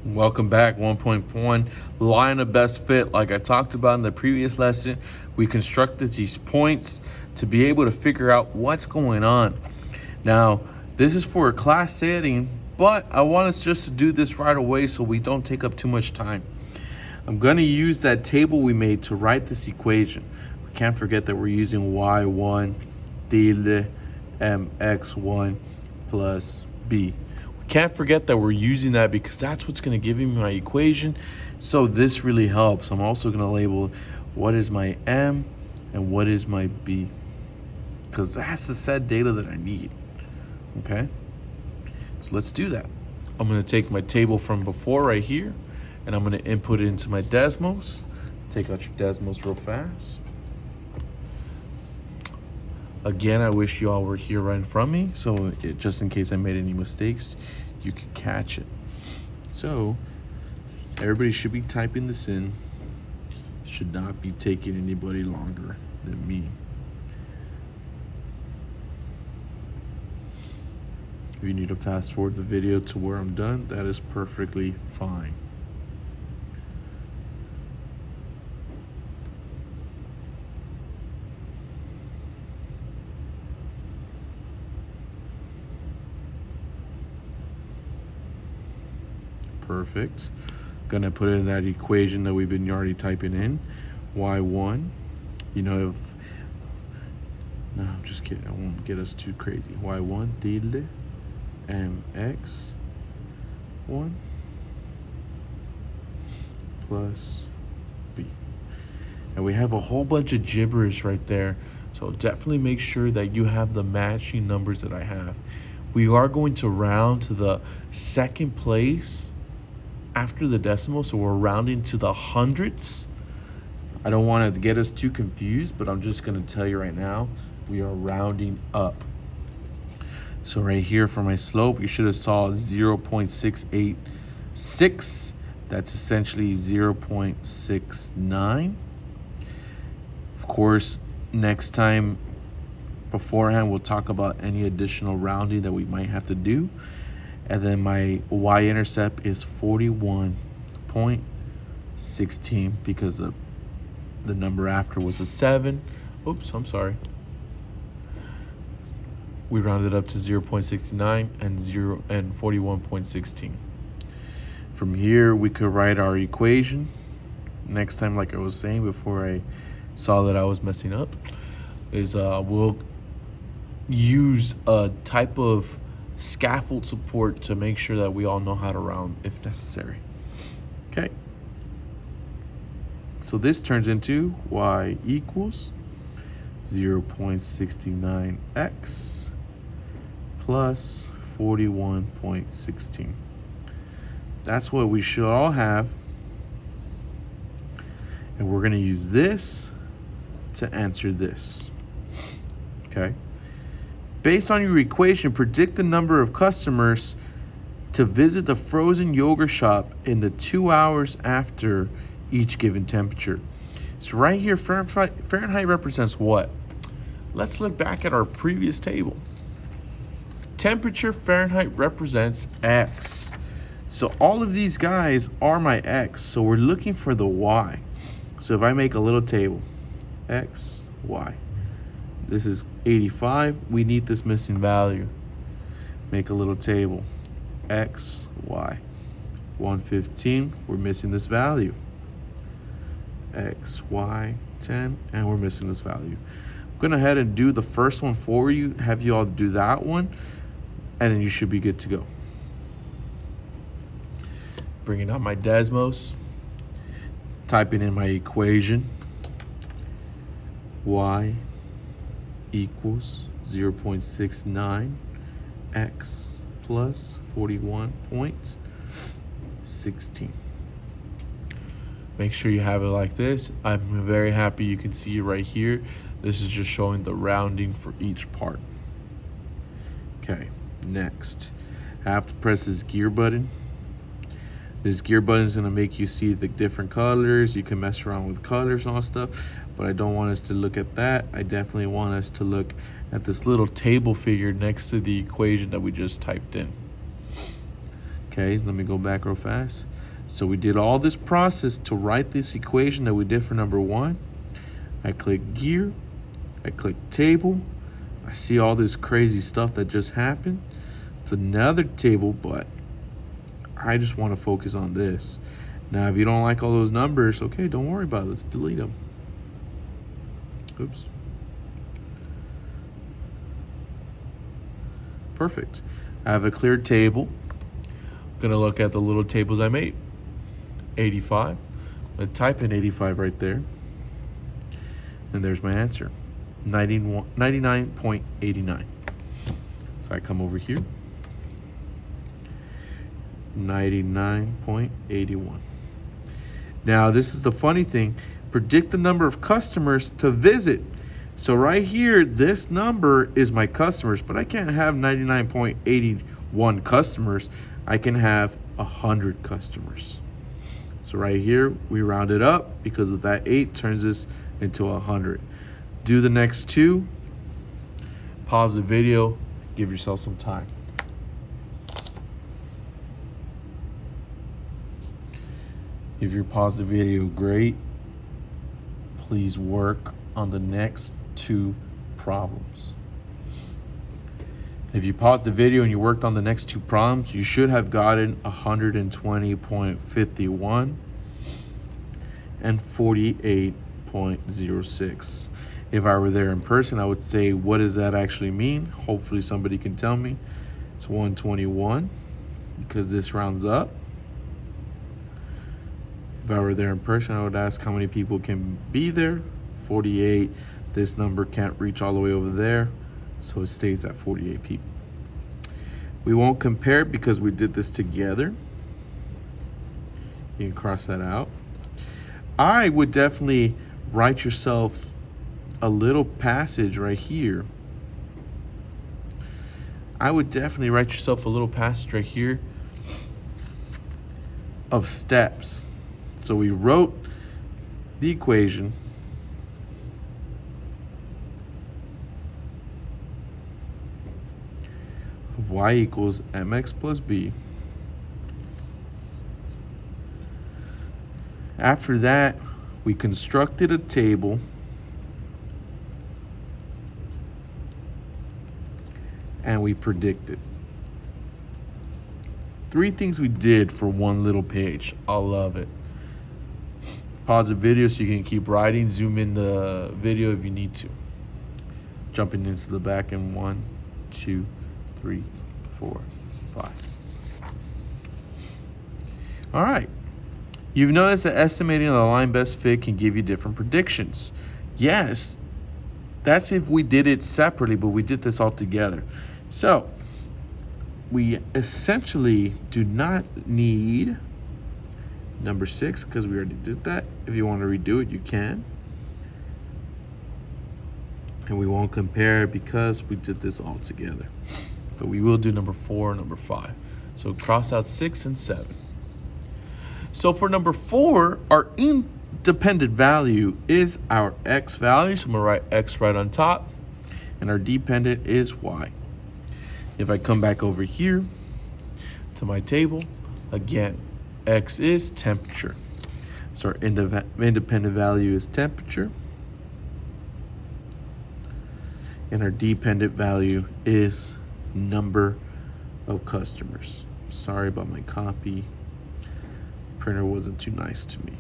Welcome back. 1.1 line of best fit. Like I talked about in the previous lesson, we constructed these points to be able to figure out what's going on. Now, this is for a class setting, but I want us just to do this right away so we don't take up too much time. I'm going to use that table we made to write this equation. We can't forget that we're using y1 tilde mx1 plus b. Can't forget that we're using that because that's what's going to give me my equation. So this really helps. I'm also going to label what is my M and what is my B, because that's the set data that I need. Okay, so let's do that. I'm going to take my table from before right here, and I'm going to input it into my Desmos. Take out your Desmos real fast. Again, I wish you all were here right in front of me, so just in case I made any mistakes, you could catch it. So everybody should be typing this in. Should not be taking anybody longer than me. If you need to fast forward the video to where I'm done, that is perfectly fine. Perfect. Gonna put in that equation that we've been already typing in. Y1, no, I'm just kidding. I won't get us too crazy. Y1 tilde mx1 plus b. And we have a whole bunch of gibberish right there. So definitely make sure that you have the matching numbers that I have. We are going to round to the second place after the decimal, so we're rounding to the hundredths. I don't want to get us too confused, but I'm just going to tell you right now, we are rounding up. So right here for my slope, you should have saw 0.686. That's essentially 0.69. Of course, next time beforehand, we'll talk about any additional rounding that we might have to do. And then my y-intercept is 41.16 because the number after was a 7. Oops, I'm sorry. We rounded up to 0.69 and 41.16. From here, we could write our equation. Next time, like I was saying before I saw that I was messing up, is we'll use a type of scaffold support to make sure that we all know how to round if necessary. Okay, so this turns into y equals 0.69x plus 41.16. That's what we should all have, and we're going to use this to answer this. Okay, based on your equation, predict the number of customers to visit the frozen yogurt shop in the 2 hours after each given temperature. So right here, Fahrenheit represents what? Let's look back at our previous table. Temperature Fahrenheit represents X. So all of these guys are my X. So we're looking for the Y. So if I make a little table, X, Y. This is 85. We need this missing value. Make a little table. X, Y. 115. We're missing this value. X, Y, 10. And we're missing this value. I'm going to head and do the first one for you. Have you all do that one. And then you should be good to go. Bringing out my Desmos. Typing in my equation. Y equals 0.69 x plus 41.16. Make sure you have it like this. I'm very happy you can see it right here. This is just showing the rounding for each part. Okay, next, I have to press this gear button. This gear button is going to make you see the different colors. You can mess around with colors and all stuff, but I don't want us to look at that. I definitely want us to look at this little table figure next to the equation that we just typed in. Okay, let me go back real fast. So we did all this process to write this equation that we did for number 1. I click gear, I click table, I see all this crazy stuff that just happened. It's another table, but I just want to focus on this. Now, if you don't like all those numbers, okay, don't worry about it. Let's delete them. Oops. Perfect. I have a clear table. I'm going to look at the little tables I made. 85. I'm going to type in 85 right there. And there's my answer. 99.89. So I come over here. 99.81. Now, this is the funny thing. Predict the number of customers to visit. So right here, this number is my customers, but I can't have 99.81 customers. I can have 100 customers. So right here, we round it up because of that 8 turns this into 100. Do the next 2. Pause the video. Give yourself some time. If you pause the video, great. Please work on the next 2 problems. If you paused the video and you worked on the next 2 problems, you should have gotten 120.51 and 48.06. If I were there in person, I would say, what does that actually mean? Hopefully somebody can tell me. It's 121 because this rounds up. If I were there in person, I would ask how many people can be there. 48. This number can't reach all the way over there, so it stays at 48 people. We won't compare it because we did this together. You can cross that out. I would definitely write yourself a little passage right here. I would definitely write yourself a little passage right here of steps. So we wrote the equation. Of y equals mx plus b. After that, we constructed a table and we predicted. 3 things we did for one little page. I love it. Pause the video so you can keep writing. Zoom in the video if you need to. Jumping into the back in 1, 2, 3, 4, 5. All right. You've noticed that estimating the line best fit can give you different predictions. Yes, that's if we did it separately, but we did this all together. So we essentially do not need number 6 because we already did that. If you want to redo it, you can. And we won't compare because we did this all together. But we will do number 4 and number 5. So cross out 6 and 7. So for number 4, our independent value is our x value. So I'm going to write x right on top. And our dependent is y. If I come back over here to my table, again, x is temperature. So our independent value is temperature. And our dependent value is number of customers. Sorry about my copy. Printer wasn't too nice to me.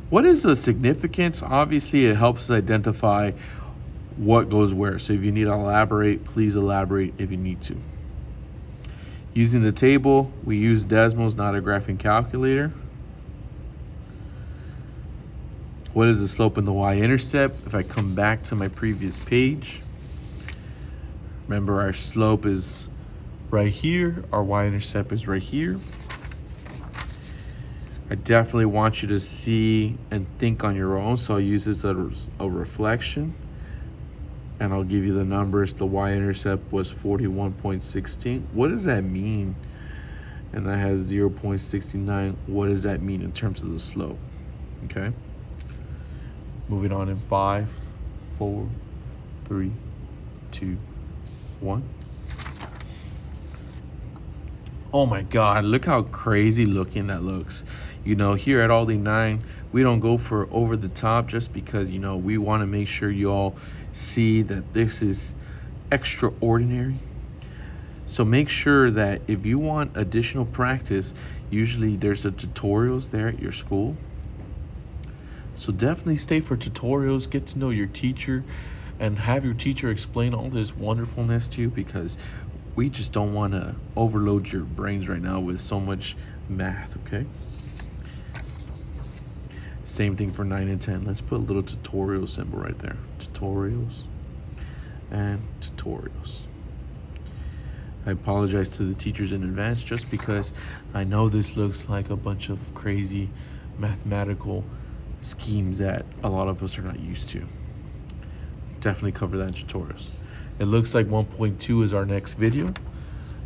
What is the significance? Obviously, it helps us identify what goes where. So if you need to elaborate, please elaborate if you need to. Using the table, we use Desmos, not a graphing calculator. What is the slope and the y-intercept? If I come back to my previous page, remember our slope is right here, our y-intercept is right here. I definitely want you to see and think on your own, so I'll use this as a reflection. And I'll give you the numbers. The y-intercept was 41.16. What does that mean? And I had 0.69. What does that mean in terms of the slope? Okay. Moving on in 5, 4, 3, 2, 1. Oh my God, look how crazy looking that looks. You know, here at Aldi 9, we don't go for over the top just because, you know, we want to make sure you all see that this is extraordinary. So make sure that if you want additional practice, usually there's a tutorials there at your school. So definitely stay for tutorials, get to know your teacher, and have your teacher explain all this wonderfulness to you, because we just don't want to overload your brains right now with so much math, okay? Same thing for 9 and 10. Let's put a little tutorial symbol right there. Tutorials and tutorials. I apologize to the teachers in advance just because I know this looks like a bunch of crazy mathematical schemes that a lot of us are not used to. Definitely cover that in tutorials. It looks like 1.2 is our next video,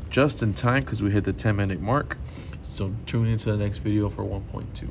just in time because we hit the 10-minute mark. So tune into the next video for 1.2.